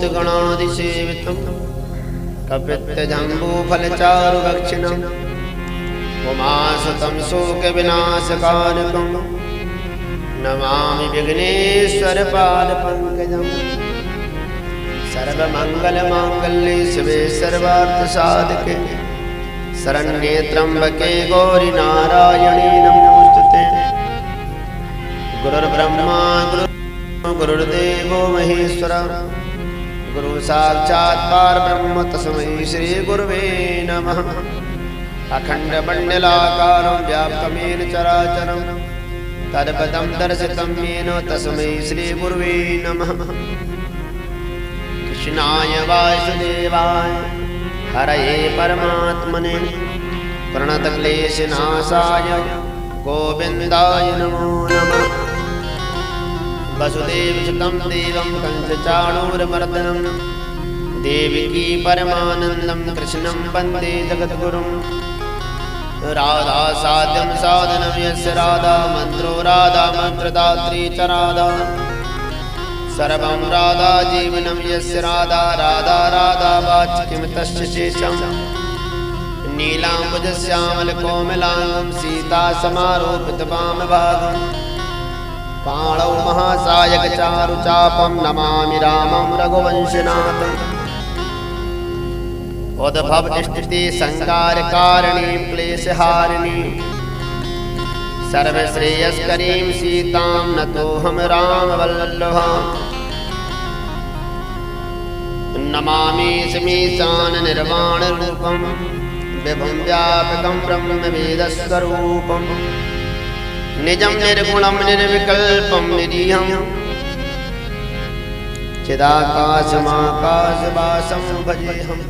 भूतगणादिसेवितं कपित्थजम्बूफलचारुभक्षिणम् उमासुतं शोकविनाशकारकं नमामि विघ्नेश्वरपादपङ्कजम् सर्वमङ्गलमाङ्गल्ये शिवे सर्वार्थसाधके शरण्ये त्र्यम्बके गौरि नारायणी नमोस्तुते। गुरुर्ब्रह्मा गुरुर्देवो महेश्वर गुरु साक्षात् परब्रह्म तस्मै श्री गुरुवे नमः। अखण्डमण्डलाकारं व्याप्तं येन चराचरं तत्पदं दर्शितं येन तस्मै श्री गुरुवे नमः। कृष्णाय वासुदेवाय हरये परमात्मने प्रणतक्लेशनाशाय गोविन्दाय नमो नमः। वसुदेवसुतं देवं कंसचाणूरमर्दनं देवकी परमानन्दं कृष्णं वन्दे जगद्गुरुं। राधा साध्यं साधनं यस्य राधा मन्त्रो राधा मन्त्रदात्री च राधा सर्वं राधा जीवनं यस्य राधा राधा राधा वाच्यं तस्य शेषं। नीलाम्बुजश्यामलकोमलाङ्गं सीतासमारोपितवामभागं पाणौ महासायकचारुचापं नमामि रामं रघुवंशनाथम्। उद्भवनिष्ठिति संकारकारिणीं क्लेशहारिणीं सर्वश्रेयस्करीं सीतां नतोऽहं रामवल्लभाम्। नमामि समीशाननिर्वाणरूपं विभुं व्यापकं ब्रह्मवेदस्वरूपं निजं निर्गुणं निर्विकल्पं निरीहं चिदाकाशमाकाशवासं भजेऽहम्।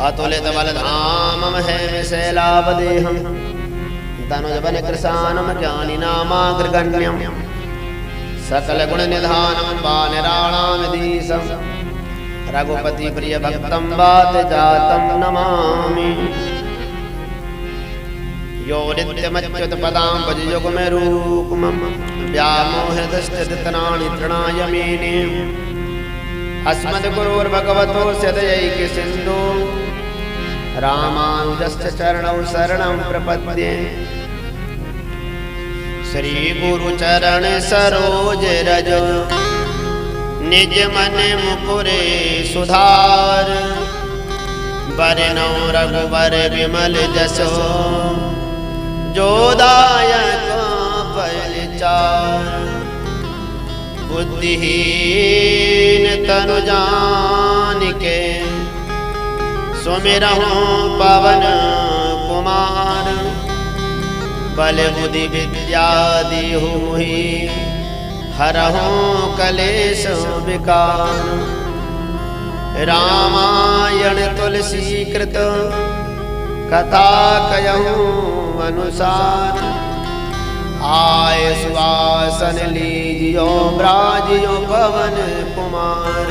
अतुलितबलधामं हेमशैलावदेहं तनुजवनकृशानं ज्ञानिनामाग्रगण्यं सकलगुणनिधानं वानराणामधीशं रघुपतिप्रियभक्तं वातजातं नमामि। यो नित्यमच्युतपदाम्बुजयुग्मरूपं व्यामोहतश्चित्तराणि तृणाय मेने अस्मद्गुरोर्भगवतोऽस्य दयैकसिन्धो रामानुजस्य चरणौ शरणं प्रपद्ये। श्रीगुरुचरण सरोज रज निज मन मुकुरे सुधार बरनौ रघुवर विमल जसो जोदायक फलचार। बुद्धिहीन तनु जानिके सुमिरहु पवन कुमार बल बुद्धि विद्या दीहु हरहु कलेश विकार। रामायण तुलसी कृत कथा कयहु अनुसार आय सुवासन लीजियो ब्राजियो पवन कुमार।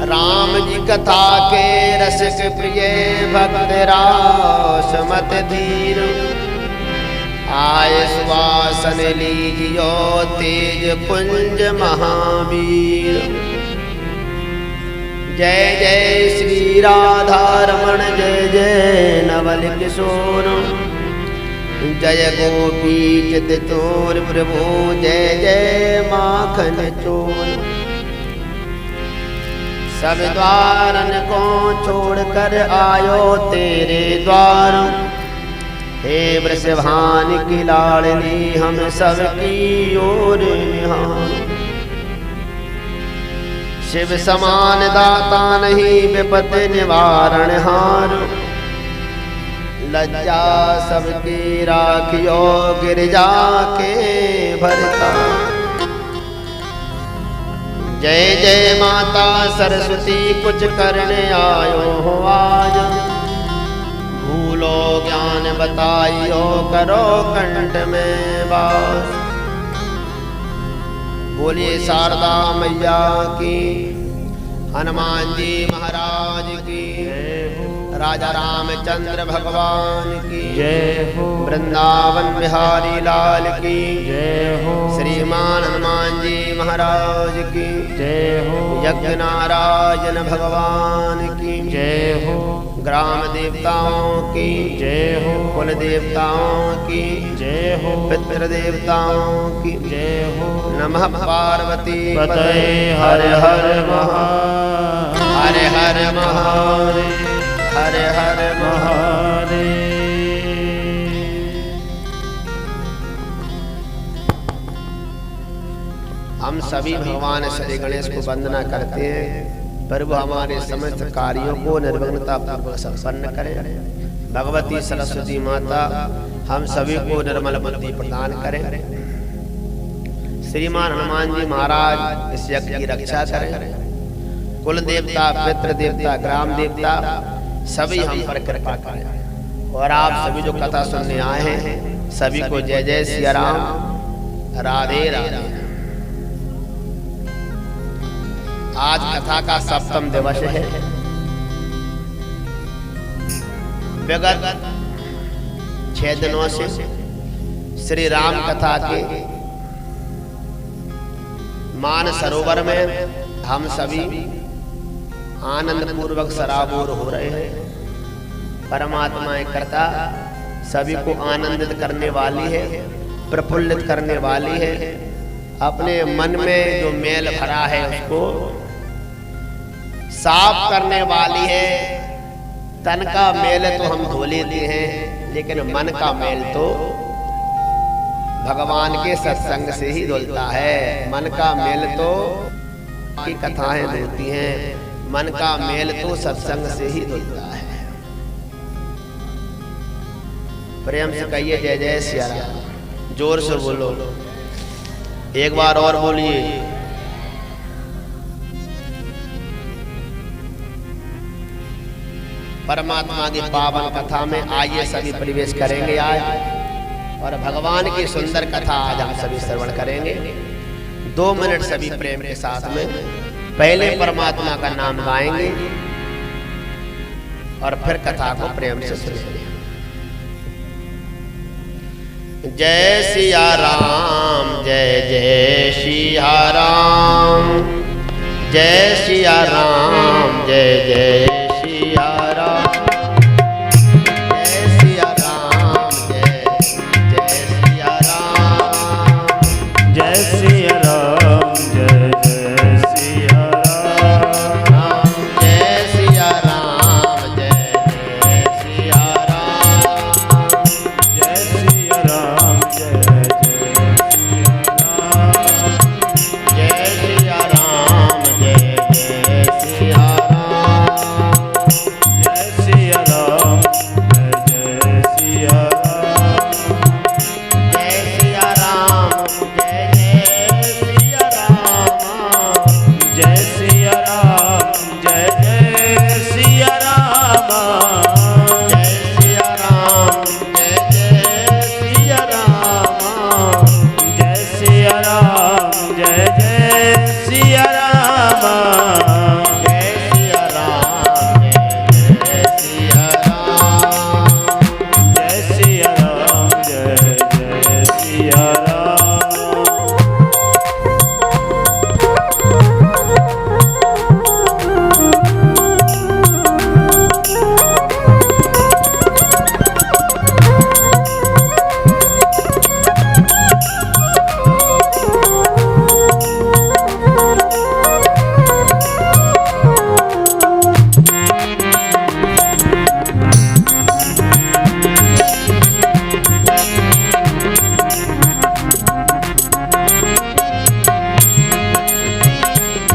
राम जी कथा के रसिक प्रिय भक्त रास मत धीर आय सुवासन लीजियो तेज पुंज महावीर। जय जय श्री राधा रमण जय जय नवल किशोर जय गोपी चित चोर प्रभु जय जय माखन चोर। सब द्वारन को छोड़कर आयो तेरे द्वार हे वृषभान की लाडली हम सबकी ओर निहार। शिव समान दाता नहीं विपत्ति निवारण हार लज्जा सबकी राखियो गिरजा के भरता। जय जय माता सरस्वती कुछ करने आयो हो आज भूलो ज्ञान बताइयो करो कंठ में वास। बोलिए शारदा मैया की हनुमान जी महाराज की राजा रामचंद्र भगवान की जय हो। वृंदावन बिहारी लाल की जय हो। श्रीमान हनुमान महाराज की जय हो। यज्ञ नारायण भगवान की जय हो। ग्राम देवताओं की जय हो। कुल देवताओं की जय हो। पितृ देवताओं की जय हो। नमः पार्वती पतये हर हर महादेव। हर हर महादेव हर हर महादेव। हम सभी भगवान श्री गणेश को वंदना करते हैं। प्रभु हमारे समस्त कार्यों को निर्विघ्नता पूर्वक संपन्न करें। भगवती सरस्वती माता हम सभी को निर्मल बुद्धि प्रदान करें। श्रीमान हनुमान जी महाराज इस यज्ञ की रक्षा करें। कुल देवता, पितृ देवता, ग्राम देवता सभी हम पर कृपा करें। और आप सभी जो कथा सुनने आए हैं सभी को जय जय सिया राम, राधे राधे। आज कथा का सप्तम दिवस है। विगत 6 दिनों से श्री राम कथा के मान सरोवर में हम सभी आनंद पूर्वक सराबोर हो रहे हैं। परमात्मा कर्ता सभी को आनंदित करने वाली है, प्रफुल्लित करने वाली है। अपने मन में जो मेल भरा है उसको साफ करने वाली है। तन का मेल तो हम धो लेते हैं, लेकिन मन का मेल तो भगवान के सत्संग से ही धुलता है। मन का मेल तो की कथाएं धुलती हैं, मन का मेल तो सत्संग से ही धुलता है। प्रेम से कहिए जय जय सिया राम। जोर से बोलो, एक बार और बोलिए। परमात्मा की पावन कथा में आइए सभी प्रवेश करेंगे आज, और भगवान की सुंदर कथा आज हम सभी श्रवण करेंगे। 2 मिनट सभी प्रेम के साथ में पहले परमात्मा का नाम गाएंगे और फिर कथा को प्रेम से सुनेंगे। जय सिया राम, जय जय सिया राम, जय सिया राम, जय जय सिया राम, जय सिया राम, जय जय सिया राम, जय सिया राम, जय जय सिया राम, जय सिया राम, जय जय सिया राम, जय सिया राम, जय जय सिया राम, जय सिया राम, जय जय सिया राम, जय सिया राम, जय जय सिया राम, जय सिया राम, जय जय सिया राम, जय सिया राम, जय जय सिया राम, जय सिया राम, जय जय सिया राम, जय सिया राम, जय जय सिया राम, जय सिया राम, जय जय सिया राम, जय सिया राम, जय जय सिया राम।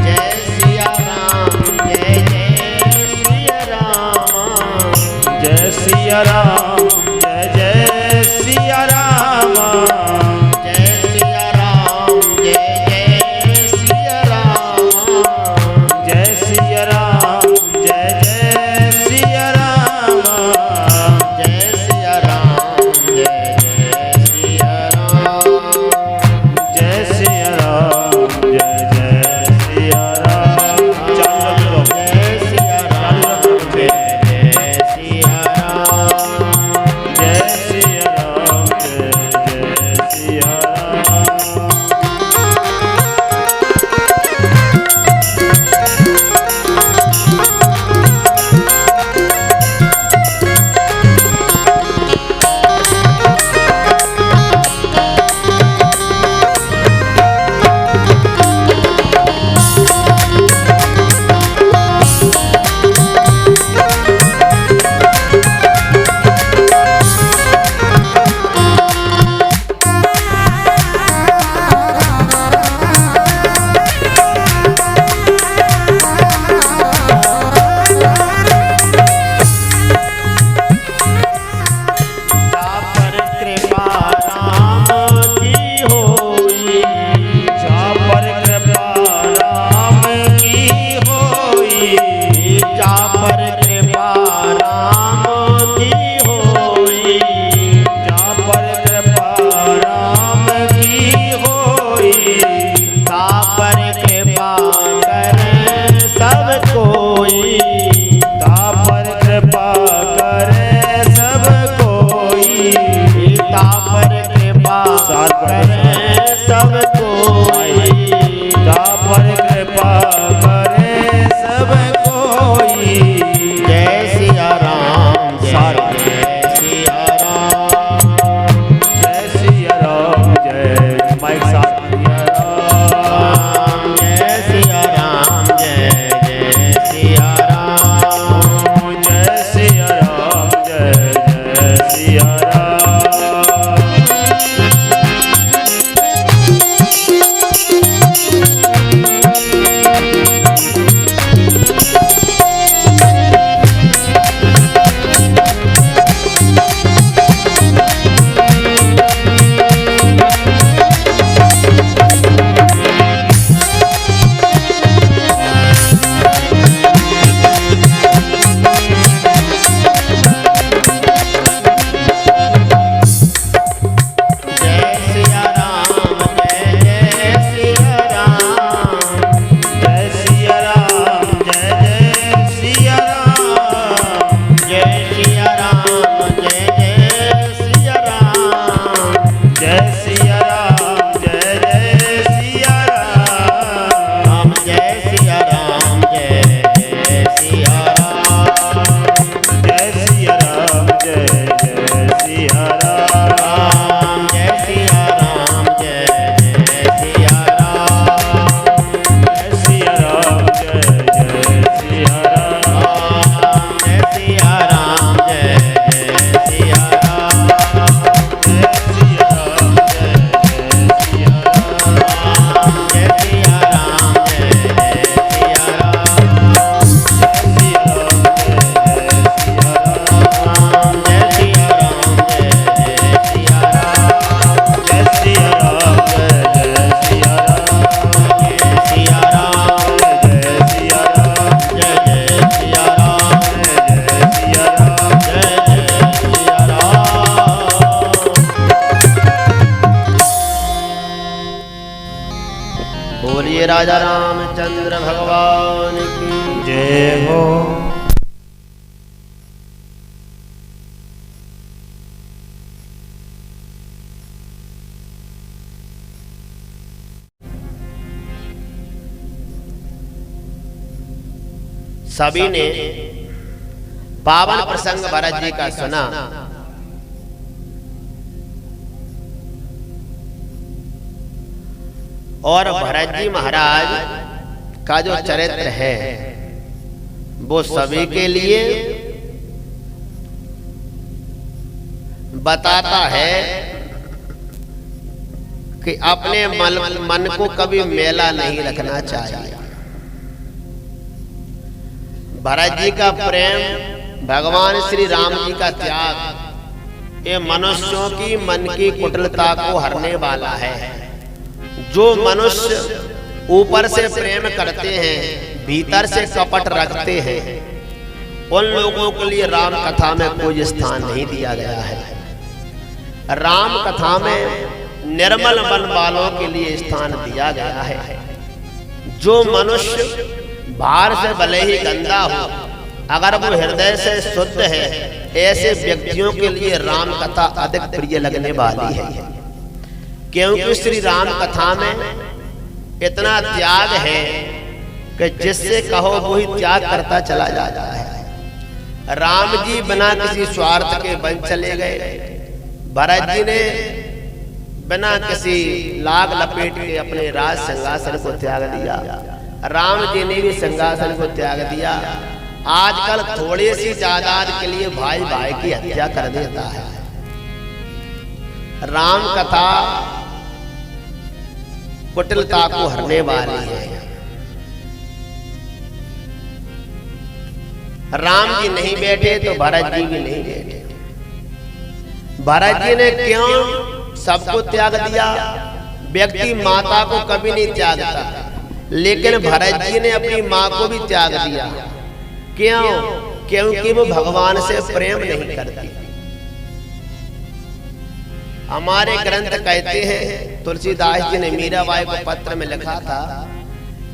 जय सिया राम, जय जय सिया राम, जय सिया राम, जय जय सिया राम, जय सिया राम, जय जय सिया राम, जय सिया राम, जय जय सिया राम, जय सिया राम, जय जय सिया राम, जय सिया राम, जय जय सिया राम। चालू रखो। जय सिया राम, जय जय सिया राम, सब कोई, दापर कृपा करे सब कोई। जय सिया राम सारा जय सिया राम। जय सिया राम जय माइक साथ जय सिया राम जय जय सिया राम। जय सिया राम जय जय सिया राम। बोलिए राजा रामचंद्र भगवान की जय हो। सभी ने पावन प्रसंग भरत जी का सुना। और भरत जी महाराज का जो चरित्र है वो सभी के लिए बताता है कि अपने मन को कभी मेला नहीं रखना चाहिए। भरत जी का प्रेम, भगवान श्री राम जी का त्याग, ये मनुष्यों की मन की कुटिलता को हरने वाला है। जो मनुष्य ऊपर से प्रेम करते हैं, भीतर से कपट रखते हैं, उन लोगों के लिए राम कथा में कोई स्थान नहीं दिया गया है। राम कथा में निर्मल मन वालों के लिए स्थान दिया गया है। जो मनुष्य बाहर से भले ही गंदा हो, अगर वो हृदय से शुद्ध है, ऐसे व्यक्तियों के लिए राम कथा अधिक प्रिय लगने वाली है। क्योंकि श्री राम कथा में इतना त्याग है कि जिससे कहो वो ही त्याग करता चला जाता है। राम जी बिना किसी स्वार्थ के बन चले गए। भरत जी ने बिना किसी लाग लपेट के अपने राज सिंहासन को त्याग दिया। राम जी ने भी सिंहासन को त्याग दिया। आजकल थोड़ी सी जायदाद के लिए भाई भाई की हत्या कर देता है। राम कथा कुटिलता को हरने वाली है। राम जी नहीं बैठे तो भरत जी भी नहीं बैठे। भरत जी ने क्यों सबको त्याग दिया? व्यक्ति माता को कभी नहीं त्यागता, लेकिन भरत जी ने अपनी माँ को भी त्याग दिया। क्यों? क्योंकि वो भगवान से प्रेम नहीं करती। हमारे ग्रंथ कहते हैं, तुलसीदास जी ने मीराबाई को पत्र में लिखा था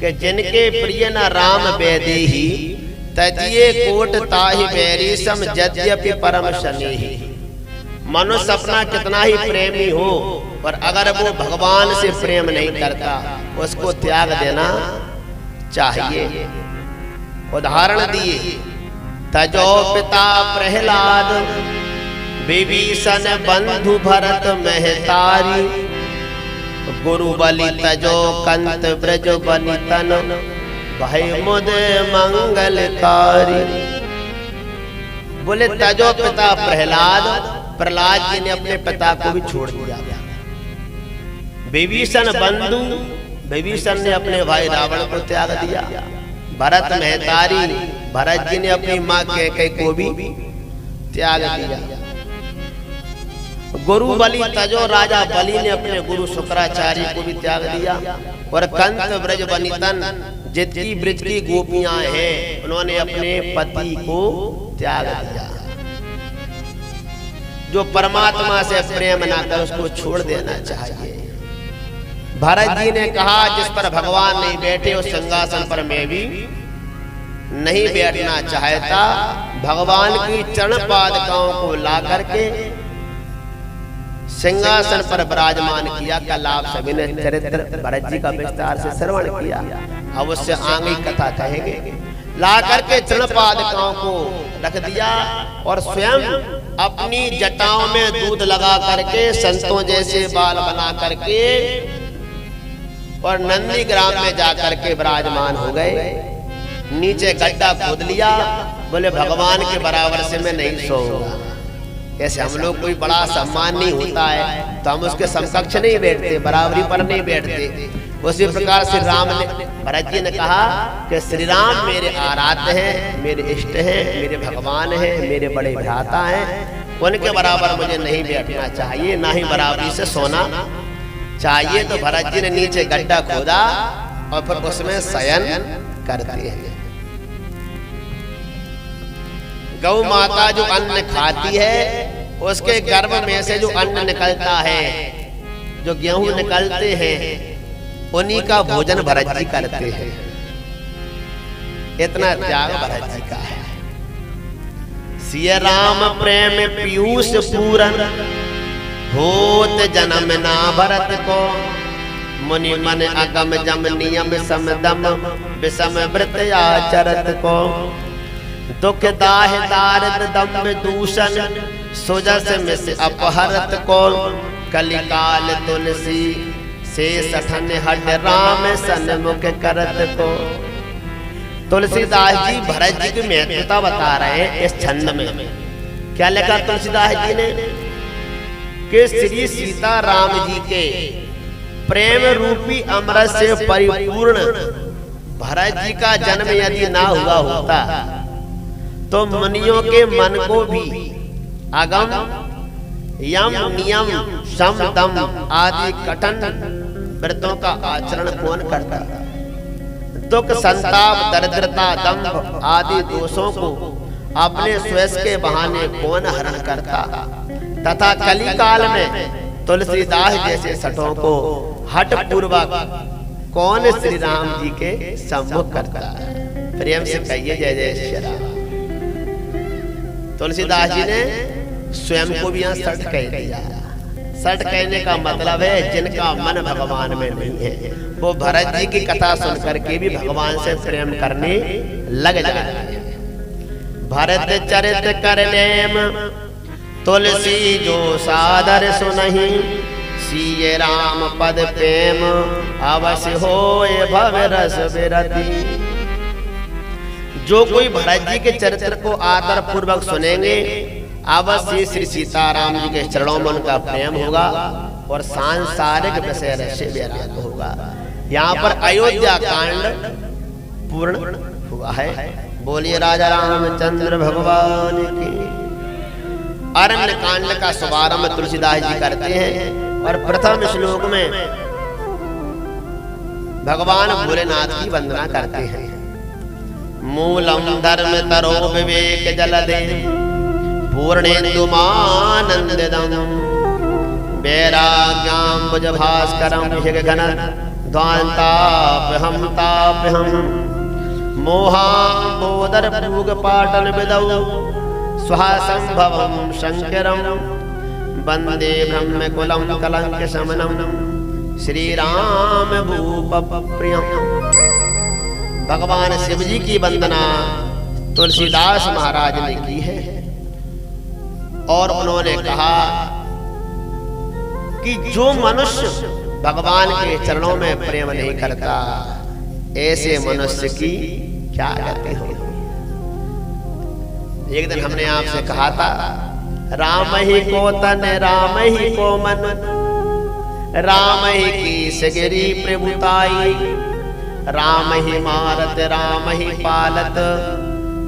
कि जिनके प्रिय न राम वैदेही, तजिए कोट ताहि बैरी सम यद्यपि परम शनेही। मनुष्य अपना कितना ही प्रेमी हो, और अगर वो भगवान से प्रेम नहीं करता उसको त्याग देना चाहिए। उदाहरण दिए, तजो पिता प्रहलाद विभीषण बंधु भरत महतारी, गुरु बलि तजो कंत ब्रज बलि तन, भय मुद मंगलकारी। बोले तजो पिता प्रहलाद, प्रहलाद जी ने अपने पिता को भी छोड़ दिया। विभीषण बंधु, विभीषण ने अपने भाई रावण को त्याग दिया। भरत महतारी, भरत जी ने अपनी मां कैकेयी को भी त्याग दिया। गुरु बलि तजो, राजा बलि ने अपने गुरु शुक्राचार्य को भी त्याग दिया। और कंत ब्रज बनितन, जितनी ब्रज की गोपियां हैं उन्होंने अपने पति को त्याग दिया। जो परमात्मा से प्रेम ना कर उसको छोड़ देना चाहिए। भरत जी ने कहा जिस पर भगवान नहीं बैठे उस सिंहासन पर मैं भी नहीं बैठना चाहता। भगवान की चरण पादुकाओं को ला करके सिंहासन पर विराजमान किया। कल आप सभी ने चरित्र भरत जी का विस्तार से श्रवण किया, अब उससे आगे कथा कहेंगे। ला करके चरण पादुकाओं को रख दिया और स्वयं अपनी जटाओं में दूध लगा करके संतों जैसे बाल बना करके और नंदी ग्राम में जाकर के विराजमान हो गए। नीचे गड्ढा खोद लिया, बोले भगवान के बराबर से मैं नहीं सोऊंगा। ऐसे हम लोग कोई बड़ा सम्मान नहीं होता है तो हम उसके समकक्ष नहीं बैठते, बराबरी पर नहीं बैठते। उसी प्रकार श्री राम ने, भरत जी ने कहा कि श्री राम मेरे आराध्य हैं, मेरे इष्ट हैं, मेरे भगवान हैं, मेरे बड़े भ्राता हैं, उनके बराबर मुझे नहीं बैठना चाहिए, ना ही बराबरी से सोना चाहिए। तो भरत जी ने नीचे गड्ढा खोदा और फिर उसमें शयन करते हैं। गौ माता जो अन्न खाती है उसके गर्भ में से जो अन्न निकलता है, जो गेहूं निकलते हैं, उन्हीं का भोजन भरत जी करते हैं। इतना त्याग भरत जी का है। सिया राम प्रेम पीयूष पूरन, होत जन्म ना भरत को, मुनि मन अगम जम नियम समदम, विषम व्रत आचरत को, दुख दाह दारिद्र दम्भ दूषण, सुजस मिस अपहरत को, कलिकाल तुलसी से सठन हट राम सन्मुख करत को। तुलसीदास जी भरत जी की महत्वता बता रहे हैं इस छंद में। क्या लिखा तुलसीदास जी ने कि श्री सीता राम जी के प्रेम रूपी अमृत से परिपूर्ण भरत जी का जन्म यदि ना हुआ होता तो मुनियों के मन को भी अगम यम नियम सम दम आदि कठिन व्रतों का आचरण कौन करता, दुख संताप दरिद्रता दंभ आदि दोषों को अपने स्वेश के बहाने कौन हरण करता, तथा कली काल में तुलसीदास जैसे सठों को हठ पूर्वक कौन श्री राम जी के सम्मुख करता है। प्रेम से कहिए जय जय श्री राम। तुलसीदास जी ने स्वयं को भी यहाँ सठ कह दिया। सठ कहने का मतलब है जिनका मन भगवान में नहीं है वो भरत जी की कथा सुन करके भी भगवान से प्रेम करने लग जाते हैं। भरत चरित कर नेम तुलसी जो सादर सुनहि, सिय राम पद प्रेम अवश्य होए भव रस विरति। जो कोई भरत जी के चरित्र को आदर पूर्वक सुनेंगे अवश्य श्री सीताराम जी के चरणों में उनका प्रेम होगा और सांसारिक विषय रस वैराग्य होगा। यहाँ पर अयोध्या कांड पूर्ण हुआ है। बोलिए राजा रामचंद्र भगवान की। अरण्य कांड का शुभारंभ तुलसीदास जी करते हैं और प्रथम श्लोक में भगवान भोलेनाथ की वंदना करते हैं। मूलम धर्म तरो विवेक जलदे, पूर्णेन्दुमानंददम, वैराग्याम भुज भास्करम हिगघन ध्वान्तापहम तापहम, मोहाम्बोदर पूग पाटल विदौ स्वासंभवम शंकरम, वंदे ब्रह्म कुलम कलंक शमनम श्री राम भूप प्रियम। भगवान शिव जी की वंदना तुलसीदास महाराज ने की है और उन्होंने कहा कि जो मनुष्य भगवान के चरणों में प्रेम नहीं करता, ऐसे मनुष्य की क्या गति हो। एक दिन हमने आपसे कहा था, राम ही को तन राम ही को मन, राम ही की सगरी प्रभुताई, राम ही मारत राम ही पालत,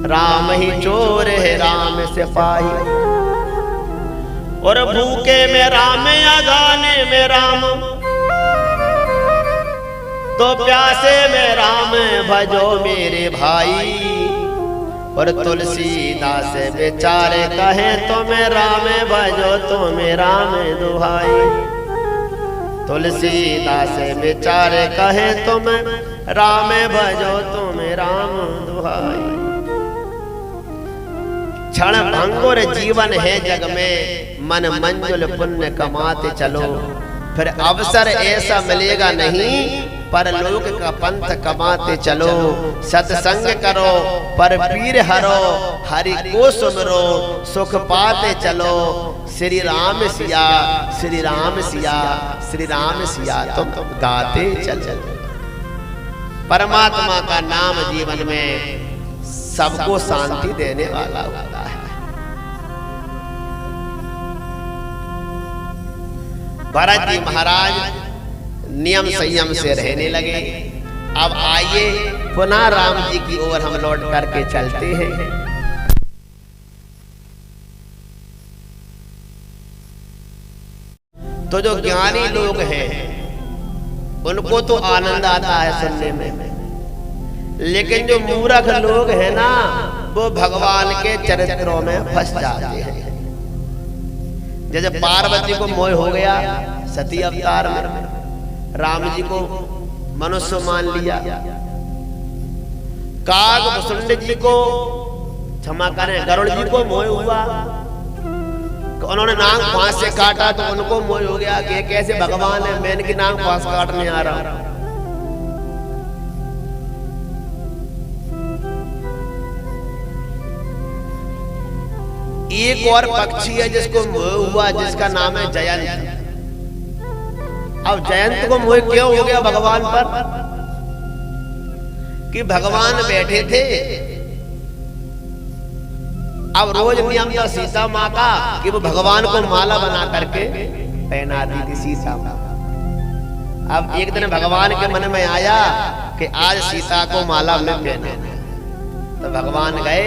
राम ही चोर है राम सिपाही। और भूखे में राम या गाने में राम, तो प्यासे में राम भजो मेरे भाई। और तुलसीदास बेचारे कहे तुम्हें राम भजो तुम्हें राम दुहाई। तुलसीदास बेचारे कहे तुम्हें राम भजो तुम्हें राम दुहाई। क्षण भंगुर जीवन है जग में, मन मंजुल पुण्य कमाते चलो। फिर अवसर ऐसा मिलेगा नहीं, परलोक का पंथ कमाते चलो। सत्संग करो पर पीर हरो, हरि को सुमरो सुख पाते चलो। श्री राम सिया श्री राम सिया श्री राम सिया तुम गाते चलो। परमात्मा का नाम जीवन में सबको शांति देने वाला होता है। भरत जी महाराज नियम संयम से रहने लगे। अब आइए पुनः राम जी की ओर हम लौट करके चलते हैं। तो जो ज्ञानी लोग हैं उनको तो आनंद आता है सुनने में, लेकिन जो मूर्ख लोग हैं ना, वो भगवान के चरित्रों में फंस जाते हैं। जैसे पार्वती को मोह हो गया सती अवतार में, राम जी को मनुष्य मान लिया। काग भुसुंड जी को, क्षमा करें, गरुड़ जी को मोह हुआ, उन्होंने नाग फांस से काटा तो उनको मोह हो गया कि कैसे भगवान है, मैं इनकी नाग फांस काटने आ रहा हूं। एक और पक्षी है जिसको मोह हुआ, जिसका नाम है जयंत। अब जयंत को मोह क्यों हो गया भगवान पर? कि भगवान बैठे थे, अब रोज नियम था सीता माँ का कि वो भगवान को माला बना करके पहनाती थी सीता माँ। अब एक दिन भगवान के मन में आया कि आज सीता को माला में पहना, तो भगवान गए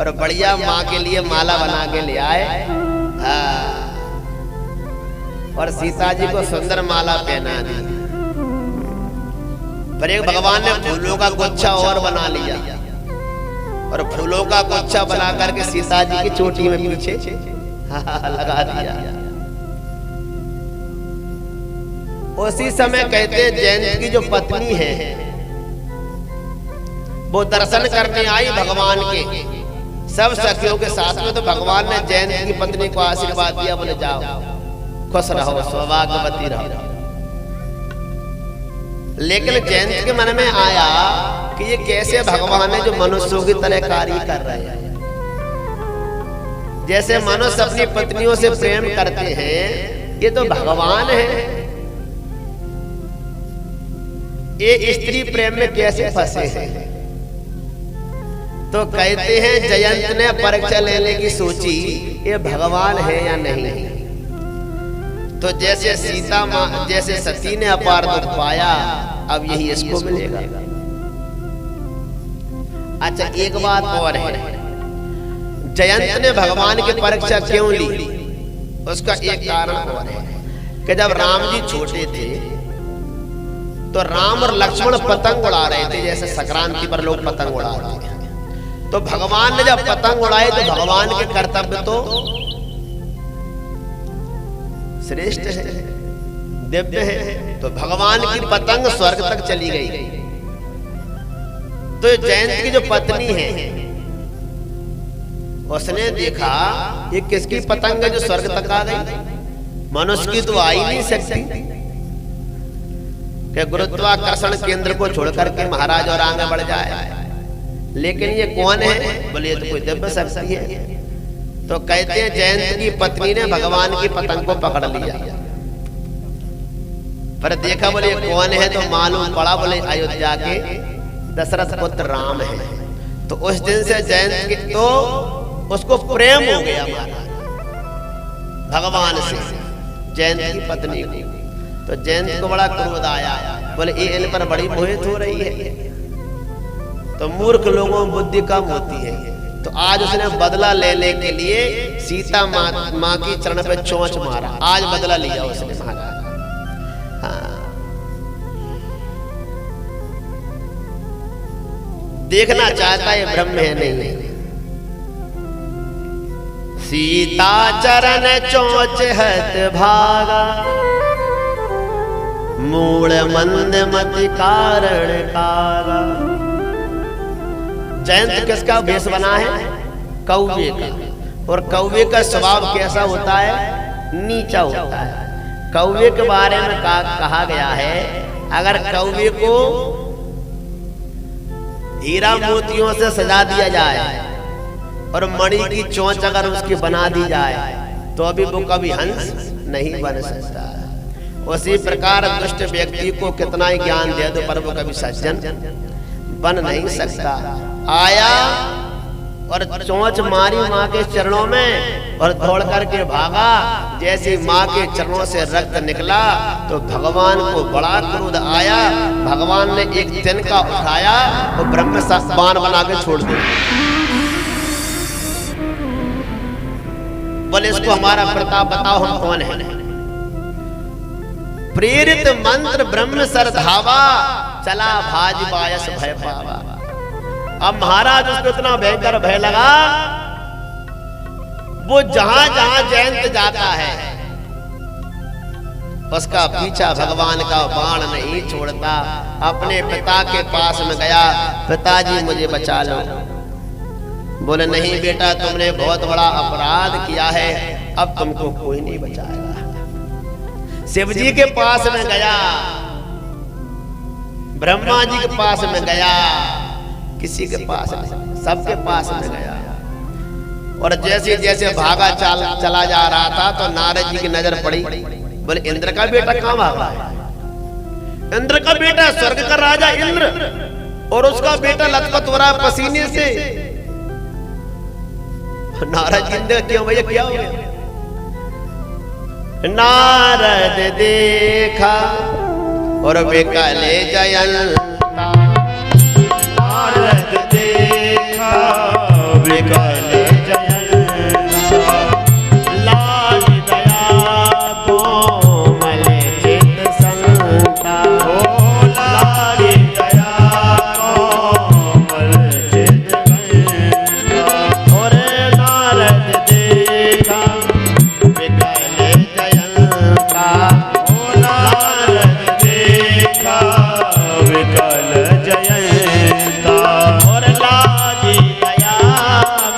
और बढ़िया माँ के लिए माला बना के ले आए और सीता जी को सुंदर माला पहना दी। पर एक भगवान ने फूलों का गुच्छा और बना लिया और फूलों का गुच्छा बना करके सीता जी की चोटी में पीछे लगा दिया। उसी समय कहते हैं जयंत की जो पत्नी है वो दर्शन करने आई भगवान के सब सखियों के साथ में। तो भगवान ने जयंत की पत्नी को आशीर्वाद दिया, बोले जाओ खुश रहो सौभाग्यवती रहो। लेकिन जयंत के मन में आया कि ये कैसे भगवान है जो मनुष्यों की तरह कार्य कर रहे हैं। जैसे मनुष्य अपनी पत्नियों से प्रेम करते हैं, ये तो भगवान है, ये स्त्री प्रेम में कैसे फंसे हैं। तो कहते हैं जयंत ने परीक्षा लेने की सोची, ये भगवान है या नहीं। तो जैसे सीता माँ, जैसे सती ने अपार दुख पाया, अब यही इसको मिलेगा। अच्छा एक बात और है, जयंत ने भगवान की परीक्षा क्यों ली, उसका एक कारण और है कि जब राम जी छोटे थे तो राम और लक्ष्मण पतंग उड़ा रहे थे, जैसे संक्रांति पर लोग पतंग उड़ाते हैं। तो भगवान ने जब पतंग उड़ाए तो भगवान के कर्तव्य तो श्रेष्ठ है, दिव्य है। तो भगवान की पतंग स्वर्ग तक चली गई। तो जयंत की जो पत्नी है उसने देखा ये किसकी पतंग है जो स्वर्ग तक आ गई। मनुष्य की तो आ ही नहीं सकती कि गुरुत्वाकर्षण केंद्र को छोड़ करके महाराज और आगे बढ़ जाए। लेकिन ये कौन है? बोले तो कोई दिव्य शक्ति है। तो कहते हैं जयंत की पत्नी ने भगवान की पतंग को पकड़ लिया, पर देखा बोले कौन है, तो मालूम पड़ा बोले अयोध्या के दशरथ पुत्र राम है। तो उस दिन से जयंत की तो उसको प्रेम हो गया भगवान से, जयंत की पत्नी को। तो जयंत को बड़ा क्रोध आया, बोले ये इन पर बड़ी मोहित हो रही है। तो मूर्ख लोगों में बुद्धि कम होती है। तो आज उसने बदला लेने के लिए सीता माँ की चरण पे चोंच मारा। आज बदला लिया उसने महाराज। हाँ। देखना चाहता है ब्रह्म है नहीं। सीता चरण चोंच हत भागा, मूल मंद मति कारण कागा। जयंत किसका वेश बना है? कौवे का। और कौवे का स्वभाव कैसा होता है? नीचा होता है। कौवे के बारे में कहा गया है, अगर कौवे को हीरा मोतियों से सजा दिया जाए और मणि की चोंच अगर उसकी बना दी जाए तो अभी वो कभी हंस नहीं बन सकता। उसी प्रकार दुष्ट व्यक्ति को कितना ही ज्ञान दे दो पर वो कभी सज्जन बन नहीं सकता। आया और चोंच मारी माँ के चरणों में और दौड़ करके भागा। जैसे माँ के चरणों से रक्त निकला तो भगवान को बड़ा क्रोध आया। भगवान ने एक तिनका उठाया और ब्रह्मास्त्र बाण बना के छोड़ दिया। बोले इसको हमारा प्रताप बताओ, हम कौन है? प्रेरित मंत्र ब्रह्म सर धावा, चला भाज बायस भय पावा। अब महाराज उसको इतना भयंकर भय लगा, वो जहां जहां जयंत जाता है उसका पीछा भगवान का बाण नहीं छोड़ता। अपने पिता के पास में गया, पिताजी मुझे बचा लो। बोले नहीं बेटा, तुमने बहुत बड़ा अपराध किया है, अब तुमको कोई नहीं बचाएगा। शिव जी के पास में गया, ब्रह्मा जी के पास में गया, किसी के पास नहीं, सबके पास में गया। और जैसे जैसे भागा चला जा रहा था तो नारद जी की नजर पड़ी। बोले इंद्र का बेटा कहाँ भागा है? इंद्र का बेटा स्वर्ग का राजा इंद्र, और उसका बेटा लथपथ हो रहा है पसीने से। नारद जी ने क्यों भैया क्या हो गया? नारद देखा और विकले जयंता, नारद देखा विकल जयंता, लाज दया कोमल चित संता। ओ लाज दया कोमल चित संता। और नारद देखा विकल जयंता, ओ नारद देखा विकल जयंता, और लाज दया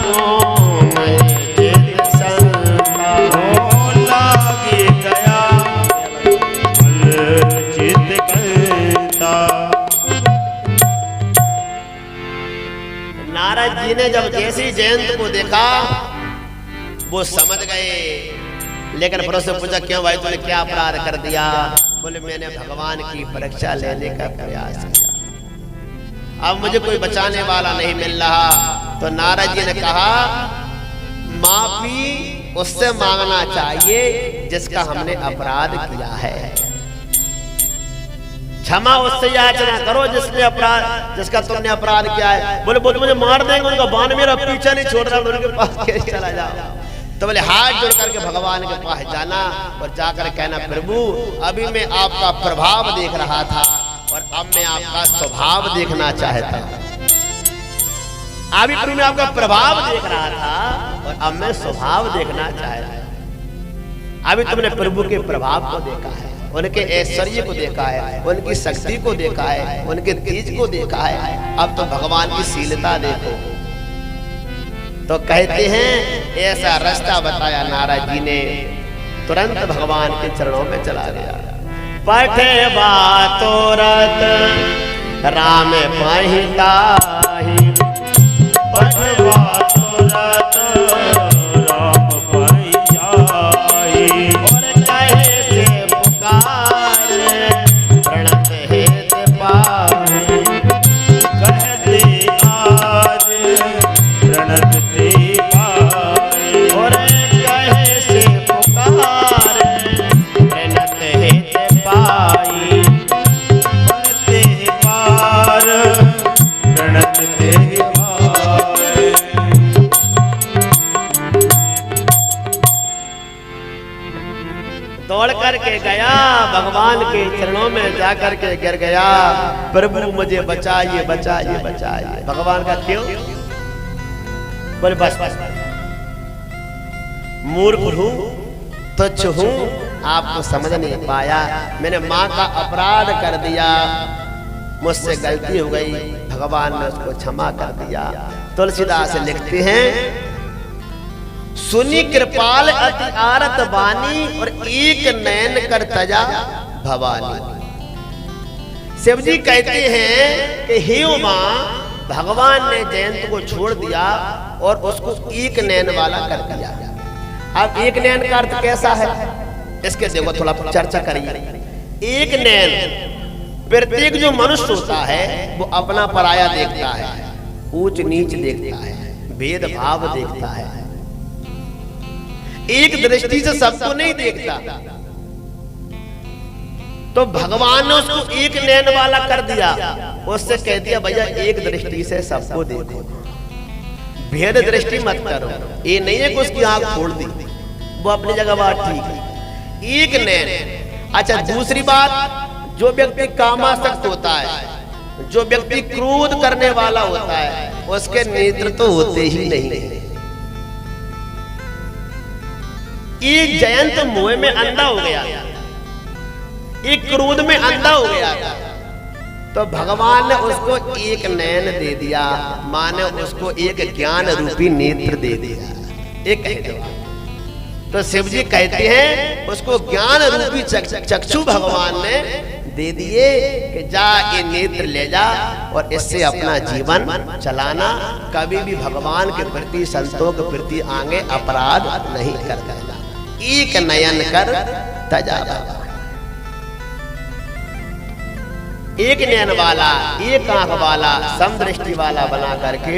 कोमल चित संता। ओ लागी दया कोमल चित संता। नारद जी ने जब जैसे जयंत को देखा वो समझ गए। लेकिन फिर उससे पूछा क्यों भाई तूने क्या अपराध कर दिया? बोले मैंने भगवान की परीक्षा लेने का प्रयास किया, अब मुझे कोई बचाने वाला नहीं मिल रहा। तो नारद जी ने कहा माफी उससे मांगना चाहिए जिसका हमने अपराध किया है, क्षमा उससे याचना करो जिसने अपराध जिसका तुमने अपराध किया है। बोले वो तो मुझे मार देंगे, उनका बाण मेरा पीछा नहीं छोड़ रहा, उनके पास कैसे चला जाओ? तो बोले हाथ जोड़ करके भगवान के पास जाना और जाकर कहना प्रभु अभी मैं आपका प्रभाव देख रहा था और अब मैं आपका स्वभाव देखना चाहता हूं। अभी प्रभु मैं आपका प्रभाव देख रहा था और अब मैं स्वभाव देखना चाहता हूं। अभी तुमने प्रभु के प्रभाव को देखा है, उनके ऐश्वर्य को देखा है, उनकी शक्ति को देखा है, उनके तेज को देखा है, अब तो भगवान की शीलता देखो। तो कहते हैं ऐसा रास्ता बताया नारद जी ने तुरंत भगवान के चरणों में चला गया। पठे बातोरत राम पहिताही, पठे बातोरत राम पहिताही। और कहे से पुकारे प्रणत हेत पाहि, कहते आज प्रणत ते पाए। और कहे से पुकारे प्रणत हेत पाई। कहते पार प्रणत ते पाए। दौड़ करके गया, भगवान के चरणों में जाकर के गिर गया, प्रभु मुझे बचाइए बचाइए बचाइए। भगवान का क्यों? बोले बस बस, मूर्ख हूं, तुच्छ हूं, आपको समझ नहीं पाया। मैंने माँ का अपराध कर दिया, मुझसे गलती हो गई, भगवान ने उसको क्षमा कर दिया। तुलसीदास लिखते हैं, सुनी कृपाल अति आरत बानी, और एक नयन कर तजा भवानी। शिव जी कहते हैं कि हे मां, भगवान ने जयंत को छोड़ दिया और उसको एक नयन वाला कर दिया। अब एक नयन का अर्थ कैसा है, इसके देखो थोड़ा चर्चा करिए। एक नयन, प्रत्येक जो मनुष्य होता है वो अपना पराया देखता है, ऊंच नीच देखता है, भेदभाव देखता है, एक दृष्टि से सबको नहीं देखता। तो भगवान ने उसको एक नयन वाला कर दिया, उससे कह दिया भैया एक दृष्टि से सबको देखो, भेद दृष्टि मत करो। ये नहीं है कि उसकी आंख फोड़ दी, वो अपनी जगह बात ठीक है, एक नयन। अच्छा, दूसरी बात, जो व्यक्ति कामासक्त होता है, जो व्यक्ति क्रोध करने वाला होता है, उसके नेत्र तो होते ही नहीं। एक जयंत मोह में अंधा हो गया, एक क्रोध में अंधा हो गया, तो भगवान ने उसको एक नयन दे दिया, माने उसको एक ज्ञान रूपी नेत्र दे दिया। एक तो शिव जी कहते हैं उसको ज्ञान रूपी चक्षु भगवान ने दे दिए कि जा ये नेत्र ले जा और इससे अपना जीवन चलाना, कभी भी भगवान के प्रति, संतों के प्रति आगे अपराध नहीं कर देना। एक नयन कर तजा, एक नयन वाला, एक आंख वाला, समदृष्टि वाला बना करके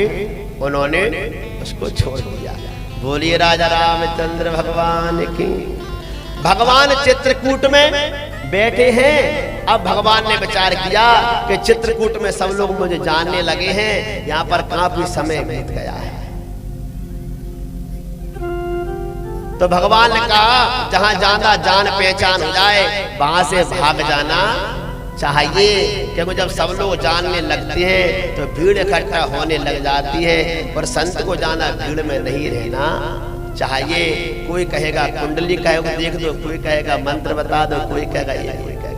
उन्होंने उसको छोड़ दिया। बोलिए राजा रामचंद्र भगवान की। भगवान चित्रकूट में बैठे हैं। अब भगवान ने विचार किया कि चित्रकूट में सब लोग मुझे जानने लगे हैं, यहाँ पर काफी समय बीत गया है। तो भगवान ने कहा जहां ज्यादा जान पहचान हो जाए वहां से भाग जाना चाहिए, क्योंकि जब सब लोग जानने लगते हैं तो भीड़ इकट्ठा होने लग जाती है, और संत को जाना भीड़ में नहीं रहना चाहिए। कोई कहेगा कुंडली कहेगा देख दो, कोई कहेगा मंत्र बता दो, कोई कहेगा ये, कोई कहेगा।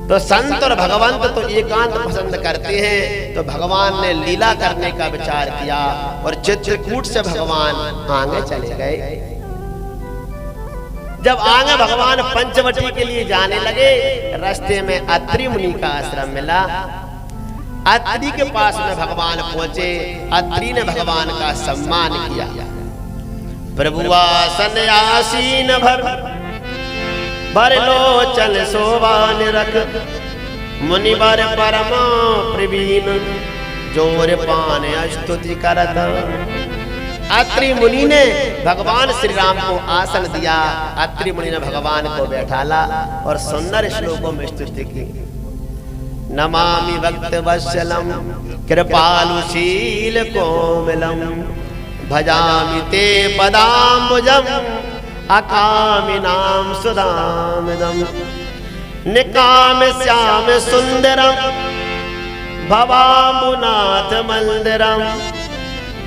तो संत और भगवंत तो एकांत पसंद करते हैं, तो भगवान ने लीला करने का विचार किया और चित्रकूट से भगवान आगे चले गए। जब आगे भगवान पंचवटी के लिए जाने लगे, रास्ते में अत्रि मुनि का आश्रम मिला। अत्रि के पास में भगवान पहुंचे। अत्रि ने भगवान का सम्मान किया। प्रभु आसन आसीन भर लोचन शोभान रख, मुनि बर परम प्रवीण जोर पान स्तुति करत। अत्रि मुनि ने भगवान श्री राम को आसन दिया। अत्रि मुनि ने भगवान को बैठाला और सुंदर श्लोकों में स्तुति की। नमामि भक्त वत्सलम कृपालुशील कोमलम, भजामि ते पदाम्बुजम अकामिनां सुदामिदं। निकाम श्याम सुंदरम भवाम्बुनाथ मंदिरम,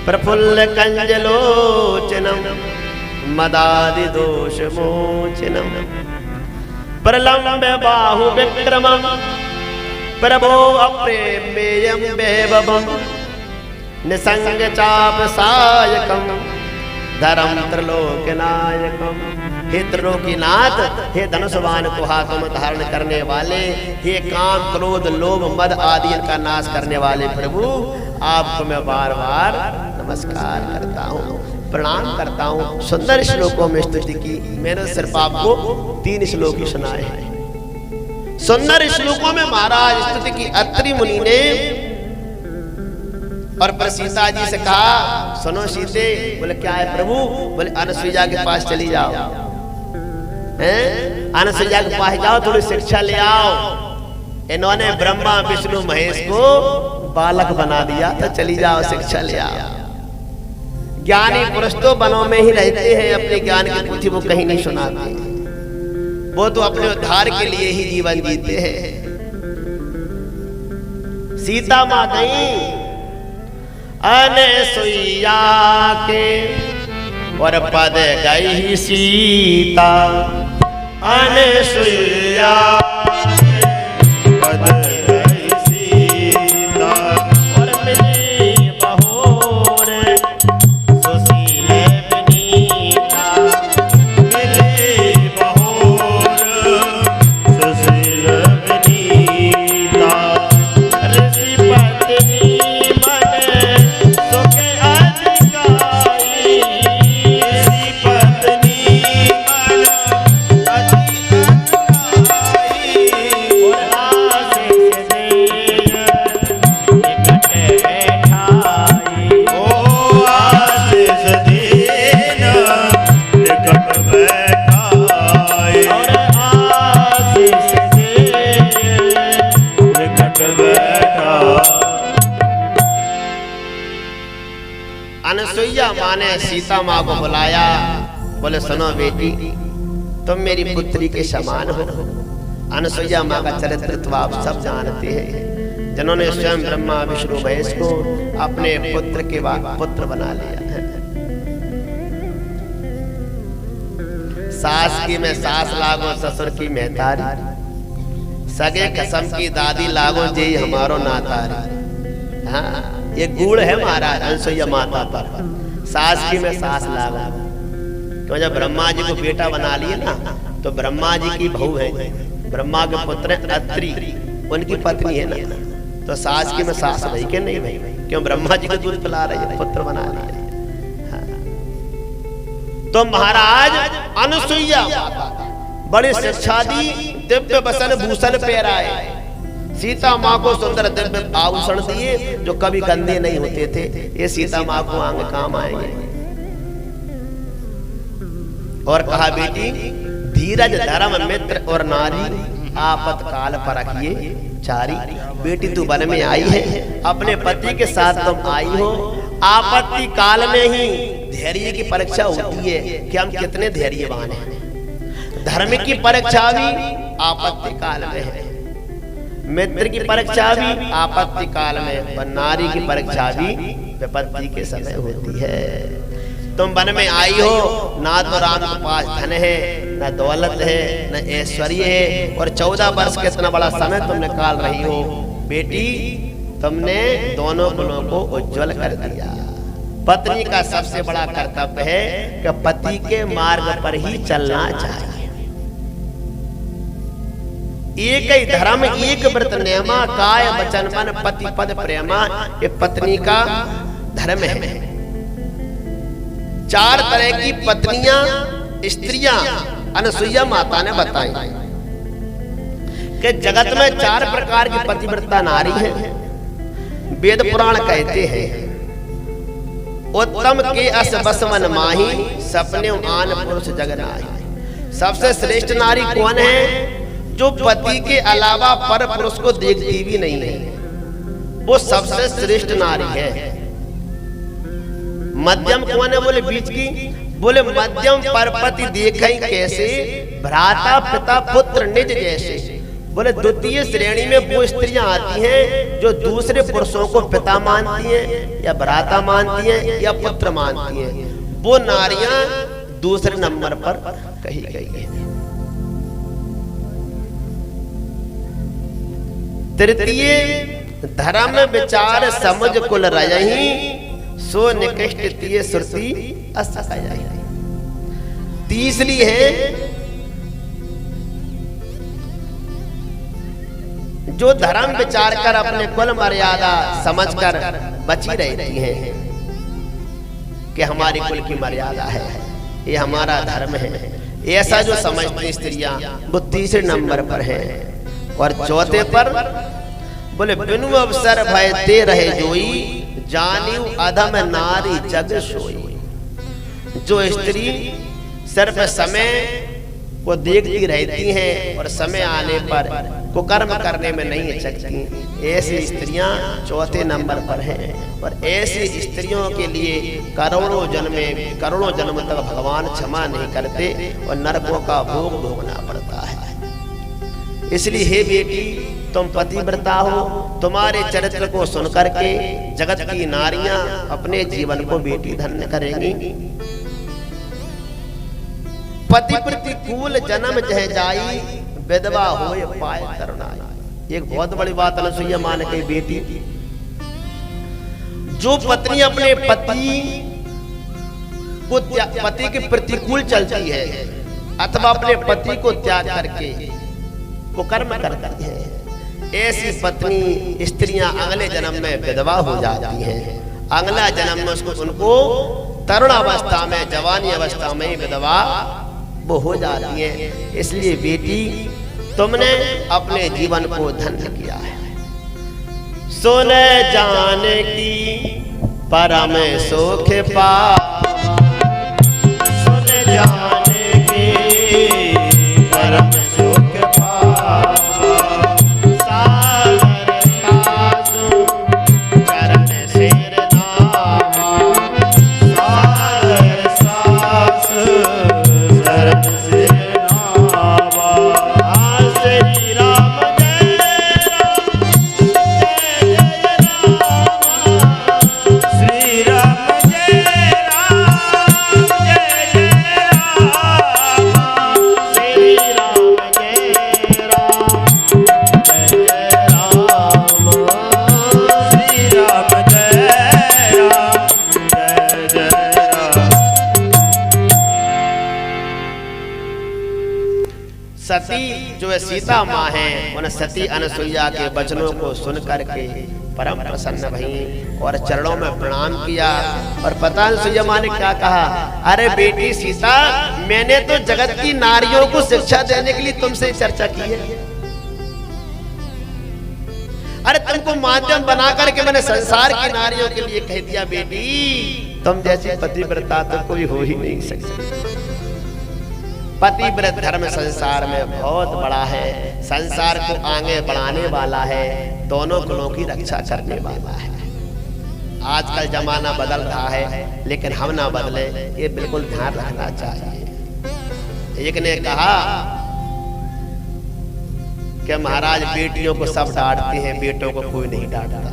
प्रफुल्ल कंजलोचनम मदादि दोष मोचनम। प्रलम्ब बाहु विक्रमम प्रभो अप्रेम्येयं वैभवम, निसंग चाप सायकम धरम त्रिलोकनायकम। हे त्रिलोकीनाथ, हे धनुषवान को हाथों में धारण करने वाले, हे काम क्रोध लोभ मद आदि इनका नाश करने वाले प्रभु, आपको मैं बार बार नमस्कार करता हूँ, प्रणाम करता हूँ। सुंदर श्लोकों में स्तुति की। मैंने सिर्फ आपको 3 श्लोक ही सुनाए हैं। सुंदर श्लोकों में महाराज स्तुति की। अत्रि मुनि ने और पर सीता जी से कहा, सुनो सीते। बोले क्या है प्रभु? बोले अनसुईया के पास चली जाओ, अनसुईया के पास जाओ, थोड़ी शिक्षा ले आओ। इन्होंने ब्रह्मा विष्णु महेश को बालक बना दिया, तो चली जाओ शिक्षा ले आओ। ज्ञानी पुरुष तो वनों में ही रहते हैं, अपने ज्ञान की पोथी वो कहीं नहीं सुनाते, वो तो अपने उद्धार के लिए ही जीवन जीते हैं। सीता माँ गई अनसुईया के और पद गई सीता, अनसुईया पद गई सीता और मिली बहोर सुशील विनीता, मिली बहोर सुशील विनीता, ऋषि पत्नी मन सुख अधिकाई, ऋषि पत्नी मन अधिकाई, और आशीष देन निकट बैठाई, ओ आशीष देन निकट बैठाई। अनसुईया माँ ने सीता माँ को बुलाया। बोले सुनो बेटी, तुम मेरी पुत्री के समान हो। अनसुईया माँ का चरित्र तो आप सब जानते हैं, जिन्होंने स्वयं ब्रह्मा विष्णु महेश को अपने पुत्र के बाद पुत्र बना लिया। सास की में सास लागो, ससुर की महतारी, सगे कसम की दादी लागो, जे हमारो नातारी। हाँ, ये गुण है महाराज अनसुईया माता पर। सास की में सास लागा, क्यों जब ब्रह्मा जी को बेटा बना लिए ना, तो ब्रह्मा जी की बहू है, ब्रह्मा के पुत्र अत्रि, उनकी पत्नी है ना, तो सास की में सास भाई के नहीं भाई, क्यों ब्रह्मा जी को दूध पिला रहे हैं, पुत्र बना लिए। तो महाराज अनसुईया बड़ी शिक्षा दी, दिव्य बसन भूषण पहराए, सीता माँ को सुंदर दिव्य आभूषण दिए जो कभी गंदे नहीं होते थे। ये सीता माँ को आगे काम आएंगे। और कहा बेटी, धीरज धर्म मित्र और नारी आपत्काल पर रखिए चारी। बेटी तू वन में आई है, अपने पति के साथ तुम आई हो, आपत्ति काल में ही धैर्य की परीक्षा होती है कि हम कितने धैर्यवान हैं। धर्म की परीक्षा भी आपत्ति काल में है, मित्र की परीक्षा भी आपत्ति काल में, और नारी की परीक्षा भी विपत्ति के समय होती है। तुम वन में आई हो, ना तो राम के पास धन है, न दौलत है, न ऐश्वर्य है, और 14 वर्ष के इतना बड़ा समय तुम निकाल रही हो। बेटी, तुमने दोनों गुणों को उज्जवल कर दिया। पत्नी का सबसे बड़ा कर्तव्य है कि पति के मार्ग पर ही चलना चाहिए। एक ही धर्म एक व्रत नेमा, काय वचन मन पति पद प्रेमा, ये पत्नी का धर्म है। 4 तरह की पत्नियां स्त्रियां अनसुईया माता ने बताई कि जगत में 4 प्रकार की पतिव्रता नारी है। वेद पुराण कहते हैं, उत्तम के अस बस मन माही, सपने आन पुरुष जग नाही। सबसे श्रेष्ठ नारी कौन है? जो पति के अलावा पर पुरुष को देखती भी नहीं है, वो सबसे श्रेष्ठ नारी है। मध्यम कौन है? बोले बीच की। बोले मध्यम पर पति देखें कैसे, भ्राता पिता पुत्र निज जैसे। बोले द्वितीय श्रेणी में वो स्त्रियां आती हैं जो दूसरे पुरुषों को पिता मानती हैं, या भ्राता मानती हैं, या पुत्र मानती हैं। वो नारियां दूसरे नंबर पर कही गई है। तृतीय धर्म विचार समझ कुल रजही, सो निकृष्ट तिय श्रुति असकयहि। तीसरी है जो धर्म विचार कर अपने कुल मर्यादा समझकर बची रहती हैं कि हमारी कुल की मर्यादा है, ये हमारा धर्म है, ऐसा जो समझती स्त्रियां वो तीसरे नंबर पर है। और चौथे पर बोले बिनु अवसर भय ते रहे जोई, जानियो अधम नारी जग सोई। जो स्त्री सिर्फ समय को देखती रहती हैं और समय आने पर कुकर्म करने में नहीं हिचकती, ऐसी स्त्रियां चौथे नंबर पर हैं। और ऐसी स्त्रियों के लिए करोड़ों जन्म तक भगवान क्षमा नहीं करते और नरकों का भोग भोगना पड़ता है। इसलिए हे बेटी, तुम पतिव्रता हो, तुम्हारे चरित्र को सुनकर के जगत की नारियां अपने जीवन को बेटी धन्य करेंगी। पति प्रतिकूल जन्म जह जाई, विधवा होए पाए तरुणाई। एक बहुत बड़ी बात अनसुईया मां ने कही, बेटी जो पत्नी अपने पति के प्रतिकूल चलती है अथवा अपने पति को त्याग करके कुकर्म करती है, ऐसी पत्नी स्त्रियां अगले जन्म में विधवा हो जाती हैं। अगला जन्म में उनको तरुण अवस्था में, जवानी अवस्था में विधवा वो हो जाती है। इसलिए बेटी, तुमने अपने जीवन को धन्य किया है। सुन जान की परम सुख पा, सुन जान की परम सुख पा, सागर कासु चरण सिर नामा, सागर सासु चरण सिर नामा। श्री राम जय राम, जय जय राम, श्री राम जय राम, जय जय राम, श्री राम जय राम, जय जय राम, श्री राम जय राम, जय जय राम। सती जो है सीता माँ है, उन सती अनसुईया के वचनों को सुन करके परम प्रसन्न भई और चरणों में प्रणाम किया। और पता अनसुईया माँ ने क्या कहा, अरे बेटी सीता, मैंने तो जगत की नारियों को शिक्षा देने के लिए तुमसे चर्चा की है। अरे तुमको माध्यम बना करके मैंने संसार की नारियों के लिए कह दिया, बेटी तुम जैसी पतिव्रता तो कोई हो ही नहीं सकती। पतिव्रत धर्म संसार में बहुत बड़ा है, संसार को आगे बढ़ाने वाला है, दोनों कुलों की रक्षा करने वाला है। आजकल जमाना बदल रहा है लेकिन हम ना बदले, ये बिल्कुल ध्यान रखना चाहिए। एक ने कहा कि महाराज बेटियों को सब डांटते हैं, बेटों को कोई नहीं डांटता।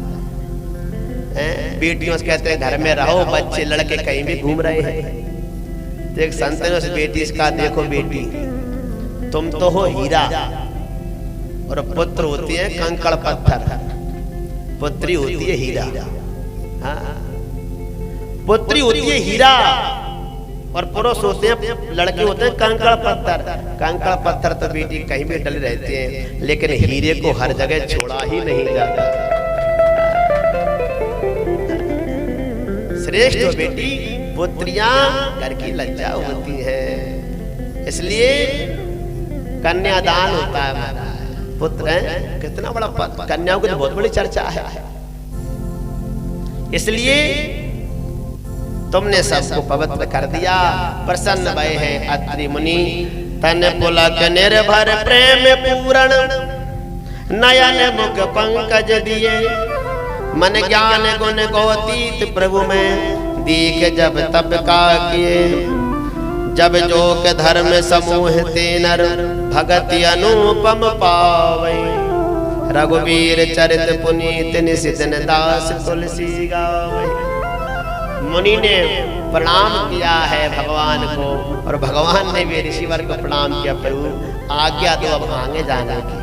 बेटियों से कहते हैं घर में रहो, बच्चे लड़के कहीं भी घूम रहे हैं। तो एक संत ने उस बेटी से कहा, देखो बेटी, तुम तो हो हीरा और पुत्र होती है कंकड़ पत्थर, पुत्री होती है हीरा। हाँ, पुत्री होती है हीरा और पुरुष होते हैं, लड़के होते हैं कंकड़ पत्थर। कंकड़ पत्थर तो बेटी कहीं भी डले रहते हैं, लेकिन हीरे को हर जगह छोड़ा ही नहीं जाता। श्रेष्ठ बेटी, पुत्रियां घर की लज्जा होती है, इसलिए कन्यादान होता है। महाराज पुत्र है कितना बड़ा पद, कन्याओं की तो बहुत बड़ी चर्चा है। इसलिए तुमने सबको पवित्र कर दिया। प्रसन्न भय है अत्रि मुनि, तन पुलक निर्भर प्रेम पूरण, नयन मुख पंकज दिए, मन ज्ञान गुण गोतीत प्रभु में, दीख जब तब का किए, जब जो के धर्म समूह ते नर, भगति अनुपम पावे, रघुवीर चरित पुनीत निशितन दास तुलसी गावे। मुनि ने प्रणाम किया है भगवान को और भगवान ने भी ऋषिवर को प्रणाम किया, प्रभु आज्ञा दो अब आगे जाने की,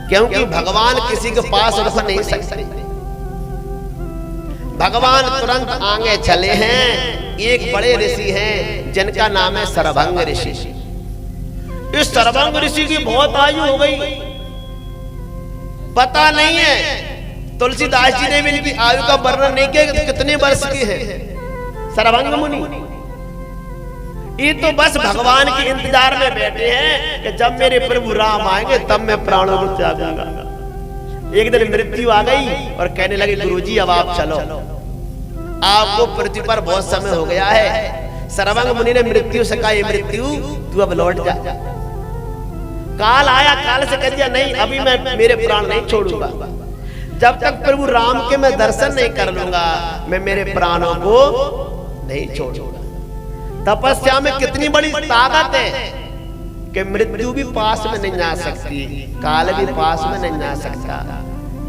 क्योंकि भगवान किसी के पास रुक नहीं सकते। भगवान तुरंत आगे चले हैं। एक बड़े ऋषि हैं जिनका नाम है सरभंग ऋषि। इस सरभंग ऋषि की बहुत आयु हो गई, पता नहीं है। तुलसीदास जी ने भी इनकी आयु का वर्णन नहीं किया कि कितने वर्ष के हैं सरभंग मुनि। ये तो बस भगवान के इंतजार में बैठे हैं कि जब मेरे प्रभु राम आएंगे तब मैं प्राणों को त्यागूंगा। एक दिन मृत्यु आ गई और कहने लगे गुरुजी अब आप चलो, आपको पृथ्वी पर बहुत समय हो गया है। सरभंग मुनि ने मृत्यु से कहा, ये मृत्यु तू अब लौट जा। काल आया, काल से कह दिया नहीं अभी मैं मेरे प्राण नहीं छोड़ूंगा, जब तक प्रभु राम के मैं दर्शन नहीं कर लूंगा मैं मेरे प्राणों को नहीं छोड़ूंगा। तपस्या में कितनी बड़ी ताकत है कि मृत्यु भी पास में नहीं जा सकती, काल भी पास में नहीं जा सकता।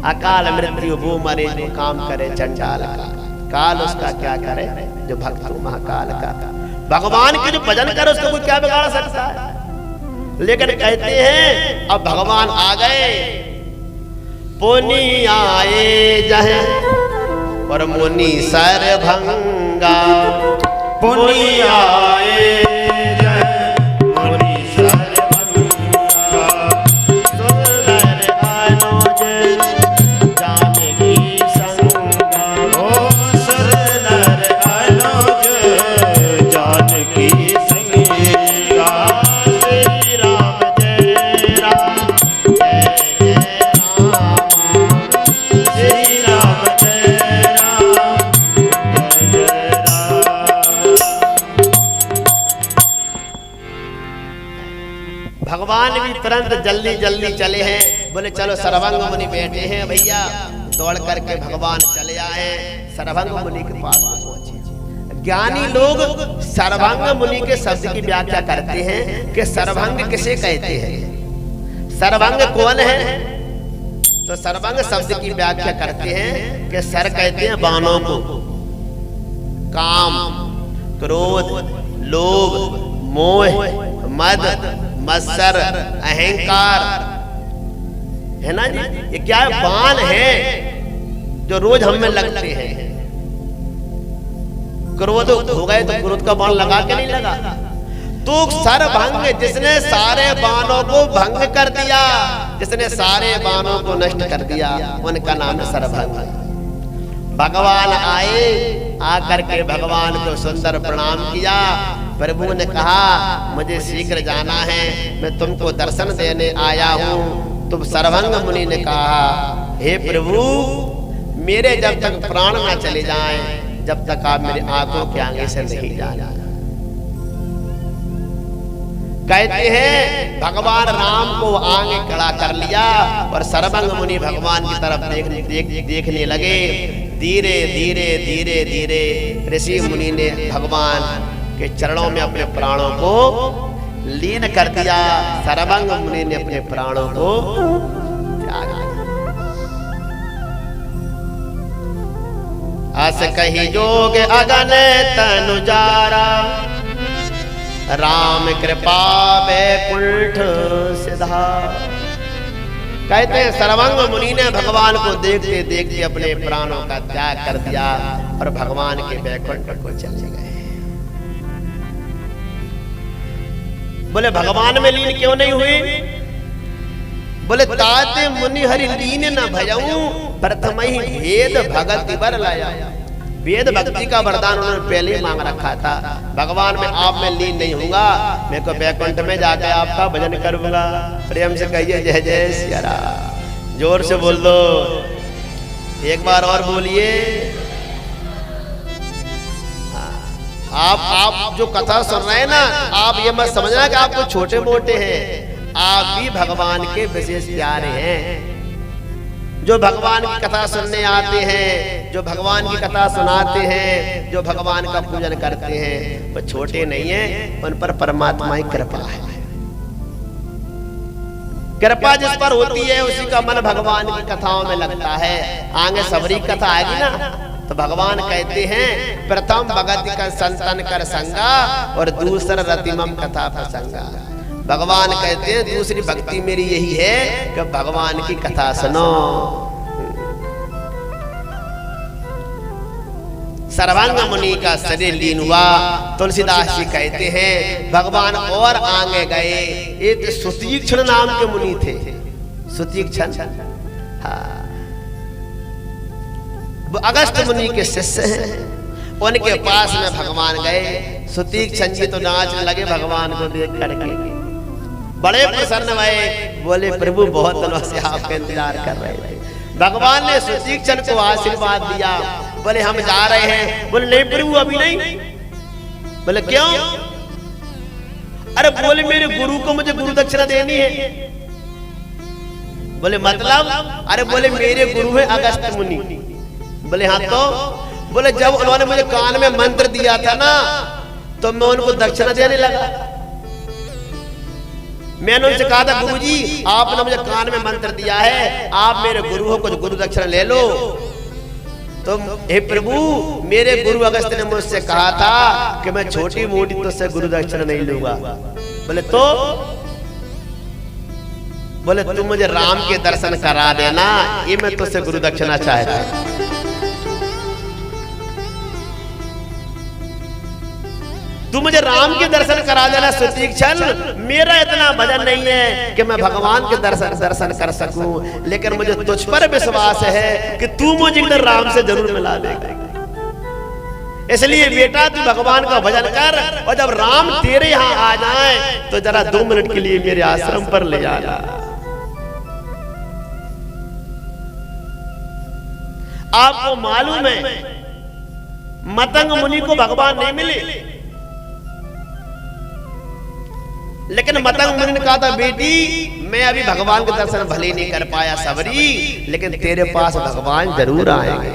अकाल मृत्यु वो मरे जो काम करे चंडाल का, काल उसका क्या करे जो भक्त हो महाकाल का। भगवान के जो भजन करे उसको कोई क्या बिगाड़ सकता है। लेकिन कहते हैं अब भगवान आ गए, पुनि आए जहे और मुनि सरभंगा। पुनि आए जय मुनि सरभंगा, सुंदर अनुज जानकी संगा। ओ सुंदर अनुज जानकी संगा। श्री राम जय राम जय जय राम, श्री राम जय राम जय जय राम। भगवान भी तुरंत जल्दी जल्दी चले हैं। बोले चलो सरभंग मुनि बैठे हैं भैया, दौड़ करके भगवान चले आए, सरभंग मुनि के पास पहुंचे। ज्ञानी लोग सरभंग मुनि के शब्द की व्याख्या करते हैं कि सरभंग किसे कहते हैं, सरभंग कौन है। तो सरभंग शब्द की व्याख्या करते हैं कि सर कहते हैं बाणों को, काम, क्रोध, लोभ, मोह, मद, मत्सर, अहंकार, है ना जी। ये क्या है? बाण है जो रोज हम में लगते हैं। क्रोध हो गए तो क्रोध का बाण लगा के नहीं लगा। तो सरभंग जिसने सारे बाणों को भंग कर दिया, जिसने सारे बाणों को नष्ट कर दिया, उनका नाम है सरभंग। भगवान आए, आकर के भगवान को सुंदर प्रणाम किया। प्रभु ने कहा मुझे शीघ्र जाना है, मैं तुमको दर्शन देने आया हूँ। तुम सरभंग मुनि ने कहा हे प्रभु मेरे जब तक प्राण न चले जाएं, जब तक आप मेरी आंखों के आगे से नहीं जाना। कहते हैं भगवान राम को आगे खड़ा कर लिया और सरभंग मुनि भगवान की तरफ देखने लगे। धीरे धीरे धीरे धीरे ऋषि मुनि ने भगवान के चरणों में अपने प्राणों को लीन कर दिया। सरभंग मुनि ने अपने प्राणों को त्याग दिया। अस कही जोग अगन तनु जारा, राम कृपा वैकुंठ सिधा। कहते हैं सरभंग मुनि ने भगवान को देखते देखते अपने प्राणों का त्याग कर दिया और भगवान के वैकुंठ को चले गए। बोले भगवान में लीन क्यों नहीं हुए? बोले ताते मुनि हरि लीन न भयऊ, प्रथम ही भेद भगति बर लाया। वेद भक्ति का वरदान उन्होंने पहले ही मांग रखा था। भगवान में आप में लीन नहीं होऊंगा, मैं को वैकुंठ में जाके आपका भजन करूंगा। प्रेम से कहिए जय जय सिया राम। जोर से बोल दो, एक बार और बोलिए। आप जो कथा सुन रहे हैं ना, आप ये मत समझना कि आप कुछ छोटे मोटे हैं, आप भी भगवान के विशेष प्यारे हैं। जो भगवान की कथा सुनने आते हैं, जो भगवान की कथा सुनाते हैं, जो भगवान का पूजन करते हैं, वो छोटे नहीं हैं, उन पर परमात्मा की कृपा है। कृपा जिस पर होती है उसी का मन भगवान की कथाओं में लगता है। आगे सबरी कथा आएगी ना, तो भगवान कहते हैं प्रथम भगत कर संतन कर संगा और दूसरा रतिमम कथा प्रसंगा। भगवान कहते हैं दूसरी भक्ति मेरी यही है कि भगवान की कथा सुनो। सर्वांग मुनि का शरीर लीन हुआ। तुलसीदास जी कहते हैं भगवान और आगे गए। एक सुतीक्षण नाम के मुनि थे, सुतीक्षण, हाँ, वो अगस्त मुनि के शिष्य हैं। उनके पास में भगवान गए। सुतीक्षण जी तो नाचने लगे भगवान को देख करके, बड़े प्रसन्न भये। बोले प्रभु बहुत दिनों से आपका इंतजार कर रहे थे। भगवान ने सुतीक्षण को आशीर्वाद दिया। बोले हम जा रहे हैं। बोले नहीं प्रभु अभी नहीं। बोले क्यों? अरे बोले मेरे गुरु को मुझे गुरु दक्षिणा देनी है। बोले मतलब? अरे बोले मेरे गुरु है अगस्त मुनि। बोले हाँ तो? बोले जब उन्होंने मुझे कान में मंत्र दिया था ना तो मैं उनको दक्षिणा देने लगा। मैंने उनसे कहा था गुरुजी आपने मुझे कान में मंत्र दिया है, आप मेरे गुरु हो, कुछ गुरु दक्षिणा ले लो। तो हे प्रभु मेरे गुरु अगस्त ने मुझसे कहा था कि मैं छोटी मोटी तुझसे गुरु दक्षिणा नहीं लूंगा। बोले तो? बोले तुम मुझे राम के दर्शन करा देना, ये मैं तुझसे गुरु दक्षिणा चाहता हूं। तू मुझे राम के दर्शन करा देना सुतीक्षण। मेरा इतना भजन नहीं है कि मैं भगवान के दर्शन कर सकूं, लेकिन मुझे तुझ पर विश्वास है कि तू मुझे एक दिन राम से जरूर मिला देगा। इसलिए बेटा तू भगवान का भजन कर, और जब राम तेरे यहाँ आ जाए तो जरा 2 मिनट के लिए मेरे आश्रम पर ले आना। आपको मालूम है मतंग मुनि को भगवान नहीं मिले, लेकिन मतंग मुनि ने कहा था बेटी मैं अभी भगवान के दर्शन भले नहीं कर पाया सबरी, लेकिन तेरे पास भगवान जरूर आएंगे।